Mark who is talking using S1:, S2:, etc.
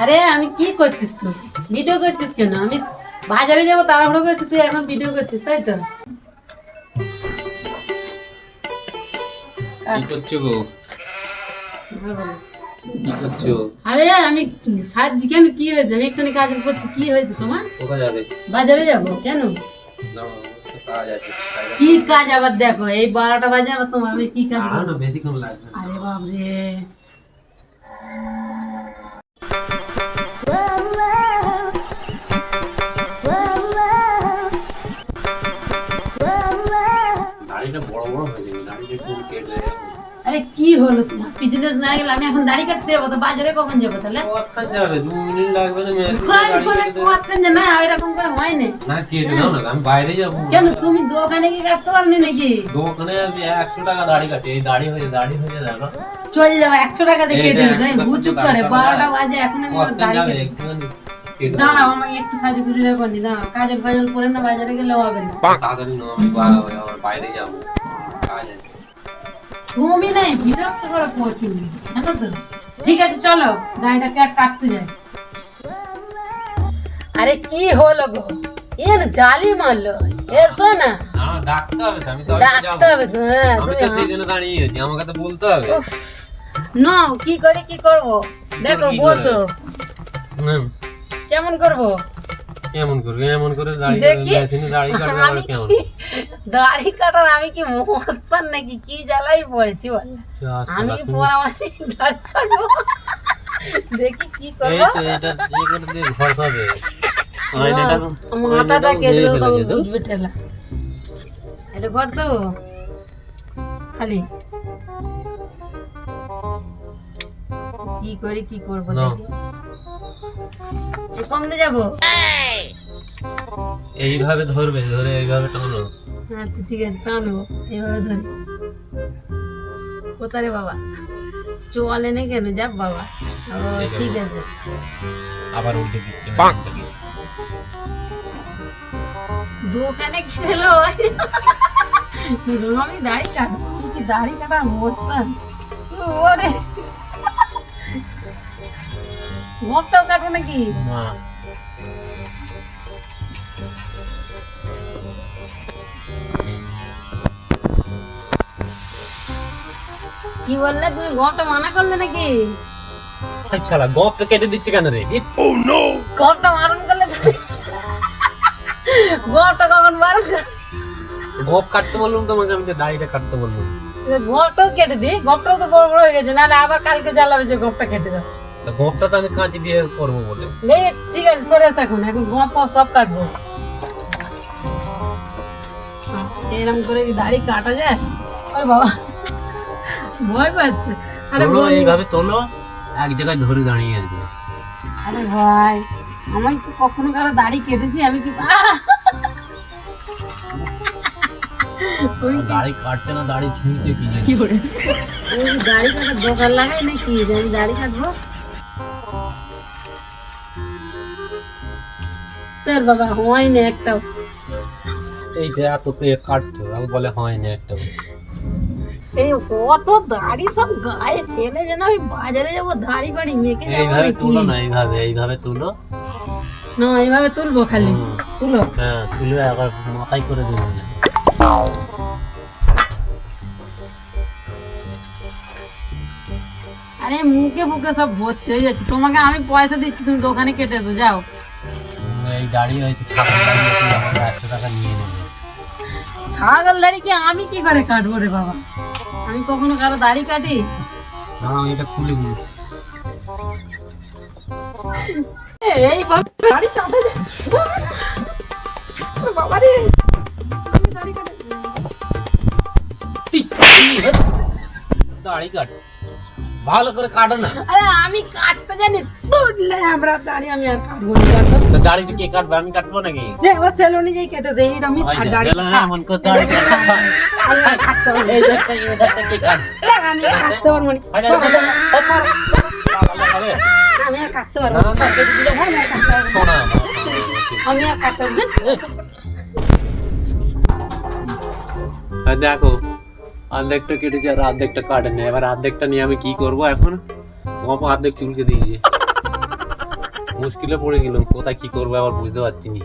S1: আরে আমি কি করছিস তুই? ভিডিও করছিস কেন? আমি বাজারে যাবো তাড়াহুড়ো করছিস, তুই এখন ভিডিও করছিস তাই তো?
S2: কি করছো গো? কি করছো?
S1: আরে আমি সাজ কেন, কি হয়েছে? আমি এখানে কাজ করছি, কি হয়েছে তোমার?
S2: কোথায় যাবে?
S1: বাজারে যাবো কেন?
S2: দাও, কাজ আছে।
S1: কি কাজ আবার দেখো, এই 12টা বাজে আবার তোমার, আমি কি কাজ
S2: আর
S1: করবো?
S2: না বেশিক্ষণ লাগবে না।
S1: আরে বাপরে,
S2: দাড়িটা বড় বড় হয়ে যাবে, দাড়িটা একটু কেটে দেবে।
S1: আরে কি হলো তোমার? বিজনেস না গেলে আমি এখন দাড়ি কাটতে যাবো, তো বাজারে কখন যাবো তাহলে?
S2: কোথায় যাবে? 2 মিনিট লাগবে না, মেশিনে
S1: হয়
S2: দাড়ি
S1: বলে
S2: কেটে দেবে।
S1: করতেন যে না, এরকম করে হয় না।
S2: না কেটে দাও না, আমি বাইরে যাবো।
S1: কেন তুমি দোকানে কি কাটতে পারনি নাকি?
S2: দোকানে আমি 100 টাকা দাড়ি কাটি, এই দাড়ি হয়ে দেখো।
S1: চল যাও, 100 টাকা দিয়ে
S2: এই
S1: কেটে
S2: যে
S1: দিই।
S2: 100 টাকা
S1: বুঝুক
S2: দাড়ি
S1: করে
S2: কাটা
S1: 12টা
S2: যায়।
S1: বাজে, এখন আমি ওর
S2: কোথায়
S1: দাড়ি
S2: যাবে?
S1: কেটে
S2: একটুখানি কেটে দাও।
S1: দাঁড়াও, আমাকে একটু সাজুগুজু করনি, দাঁড়াও, কাজল ফাজল করে না বাজারে গেলেও হবে না।
S2: তাড়াতাড়ি নাও, আমি আমার বাইরে যাবো, কাজ আছে।
S1: তুমি নাই বিরক্ত করে প্রচুর, জানো তো? ঠিক আছে চলো, দাড়িটা কাটতে যাই। আরে কি হলো গো, এর জালি মারলো, এসো না।
S2: না ডাকতে হবে তো, আমি তো
S1: ডাকতে হবে তো, হ্যাঁ,
S2: আমি
S1: তুমি
S2: তো সেই জন্য দাঁড়িয়ে আছি, আমাকে তো বলতে হবে।
S1: উফ, নাও, কি করে কি করবো দেখো,
S2: কি করে?
S1: বসো।
S2: হুম,
S1: কেমন করবো
S2: কেমন করবে? এমন করে দাড়ি
S1: দেখি।
S2: মেশিনে দাড়ি কাটবে আবার
S1: আমি
S2: কেমন?
S1: কি দাড়ি কাটার, আমি কি মস্তান নাকি? কি জ্বালাই পড়েছি বল, আমি কি পরামাছি দাড়ি কাটবো? দেখি কি
S2: এই
S1: করবো।
S2: তো এটা এই করে দিয়ে ঘষাবে। আয়নাটা
S1: মাথাটা কেটে দেবো, তখন
S2: বুঝবে।
S1: বুঝবে ঠেলা। এটা ঘটছো খালি, কি করি কি করবো
S2: নাও।
S1: দেখি। এ কম দিয়ে যাবো?
S2: এইভাবে ধরবে, ধরে এইভাবে টানো।
S1: হ্যাঁ তো ঠিক আছে, টানবো এইভাবে ধরে। কোথায় রে বাবা, চলে না কেন? যাব বাবা। ও ঠিক আছে,
S2: আবার উল্টে দিচ্ছে মেশিনটাকে।
S1: দোকানে খেলো আমি দাড়ি কাটবো, তুই কি দাড়ি কাটা মস্তান? ওরে মুখটাও কাটবো নাকি?
S2: না,
S1: কি বললে তুমি? গপটা মানা করলে নাকি?
S2: আচ্ছা গপটা কেটে দিচ্ছে কেন রে?
S1: গপটা মারণ করলে তুমি? গপটা কখন মারণ করলে?
S2: গপ কাটতে বললাম তোমাকে, আমি যে দাড়িটা কাটতে বললাম।
S1: গপটাও কেটে দিই, গপটাও তো বড় বড় হয়ে গেছে, নাহলে আবার কালকে জ্বালাবে যে গপটা কেটে দাও।
S2: তা গপটা তো আমি কাঁচি দিয়ে করবো বলে।
S1: এই ঠিক আছে, সরে আসো, এখন এখন গপ ফপ সব কাটবো। এরকম করে কি দাড়ি কাটা যায়? আরে বাবা, ভয় পাচ্ছে। আরে
S2: তোলো,
S1: বন্ধু,
S2: এইভাবে তোলো, এক জায়গায় ধরে দাঁড়িয়ে আসবে।
S1: আরে ভাই, আমি কি কখনো কারো দাড়ি কেটেছি? আমি কি
S2: দাড়ি কাটছে না, দাড়ি ছুঁইছে কি জানি।
S1: আমি কি দাড়ি কাটার দোকান লাগাই নাকি যে আমি দাড়ি কাটবো? তোর বাবা হয় না একটাও।
S2: এই যে এত কাটছো, আমি বলে হয় না একটা।
S1: এই কত দাড়ি সব গায়ে ফেলে, যেন আমি বাজারে যাবো দাড়ি ফাড়ি মেখে যাবো
S2: এইভাবে
S1: নাকি?
S2: তুলো না, এইভাবে তুলো।
S1: না এইভাবে তুলবো খালি, তুলো।
S2: হ্যাঁ তুলে আবার মাথায় করে দেবো।
S1: আরে মুখে বুকে সব ভর্তি হয়ে যাচ্ছে। তোমাকে আমি পয়সা দিচ্ছি, তুমি দোকানে কেটেছো, যাও।
S2: এই দাড়ি হয়েছে ছাগল দাড়ি, আমার 100 টাকা নিয়ে নেবে।
S1: ছাগল দাড়ি কি আমি কি করে কাটবো রে বাবা? আমি কখনো কারো দাড়ি কাটি?
S2: না এটা খুলে দিই।
S1: এই বাবা, দাড়ি কাটা যায়? ওরে বাবা রে, আমি দাড়ি কাটি।
S2: দাড়ি কাট, ভালো করে কাটো না।
S1: আরে আমি কাটতে জানি, তুললে আমরা দাড়ি আমি আর কাটবো না, দেখো।
S2: তো দাড়িটা কে কাটবে? আমি কাটবো নাকি?
S1: যে আমার সেলুনে যেই কেটেছে, এই আমি
S2: ওই যে,
S1: দাড়ি
S2: গেলো, এমন করে দাড়ি কাটা।
S1: আমি আর কাটতে পারবো না।
S2: এই দেখটা, এই দেখটা কে কাটবে?
S1: দেখ, আমি আর কাটতে পারবো না।
S2: আরে,
S1: ছাড়,
S2: আরে,
S1: ছাড়, ছাড়, ছাড়।
S2: ভালো হবে?
S1: আমি আর কাটতে পারবো
S2: না,
S1: না।
S2: না,
S1: সব কেটে দিলে হয় না, আর কাটতে পারবো না।
S2: শোনা,
S1: আমি আর কাটতে পারবো না।
S2: দেখো অর্ধেকটা কেটেছে আর অর্ধেকটা কাটে না, এবার অর্ধেকটা নিয়ে আমি কি করবো এখন? তোমার অর্ধেক চুলকে দিয়েছে। মুশকিলে পড়ে গেলাম, কোথায় কি করবো আবার বুঝতে পারছি না।